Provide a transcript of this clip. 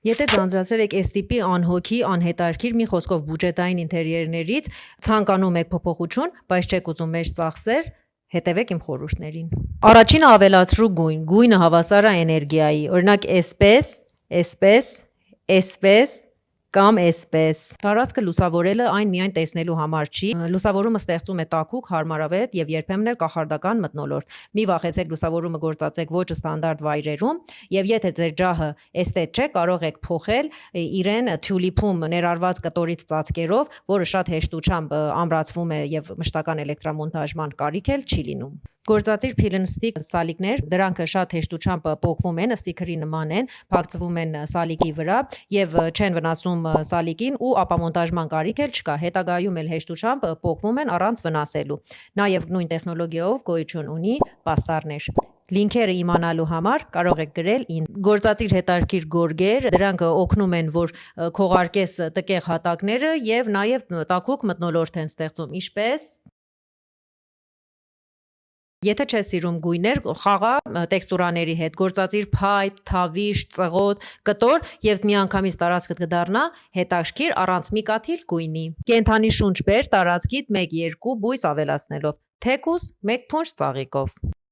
Եթե ձանձրացրել եք այս տիպի անհոգի, անհետարքիր, մի խոսքով բյուջետային ինտերիերներից, ցանկանում եք փոփոխություն, բայց չեք ուզում մեջ ծախսեր, հետևեք իմ խորհուրդներին։ Առաջինը ավելացրու գույն։ Գույնը հավասար է էներգիայի։ Օրինակ, էսպես, էսպես, էսպես կամ էսպես։ Տարածքը լուսավորելը այն միայն տեսնելու համար չի։ Լուսավորումը ստեղծում է տաքուկ, հարմարավետ եւ երբեմն էլ կախարդական մթնոլորտ։ Մի վախեցեք լուսավորումը գործածեք ոչ ստանդարտ վայրերում, եւ եթե ձեր ջահը էստետ չէ, կարող եք փոխել իրեն թյուլիփում ներառված կտորից ծածկերով, որը շատ հեշտությամբ ամրացվում է եւ մշտական էլեկտրամոնտաժման կարիք էլ չի լինում։ Գործածիր փիլնստիկ սալիկներ, դրանք շատ հեշտությամբ պոկվում են, ստիքերի նման են, փակցվում են սալիկի վրա եւ չեն վնասում սալիկին ու ապամոնտաժման կարիք էլ չկա։ Հետագայում էլ հեշտությամբ պոկվում են առանց վնասելու։ Նաեւ նույն տեխնոլոգիայով գոյություն ունի պաստառներ։ Լինքերը իմանալու համար կարող եք գրել ին։ Գործածիր հետարքիր գորգեր, դրանք օգնում են, որ քողարկես տկեղ հատակները եւ նաեւ տաքուկ մթնոլորտ են ստեղծում, ինչպես Եթե չես սիրում գույներ, խաղա տեքստուրաների հետ, գործածիր փայտ, թավիշ, ծղոտ, կտոր եւ միանգամից տարածքդ կդառնա հետաքրքիր առանց մի կաթիլ գույնի։ Կենթանի շունչ բեր տարածքիդ 1-2 բույս ավելացնելով, թեկուզ 1 փունջ ծաղիկով։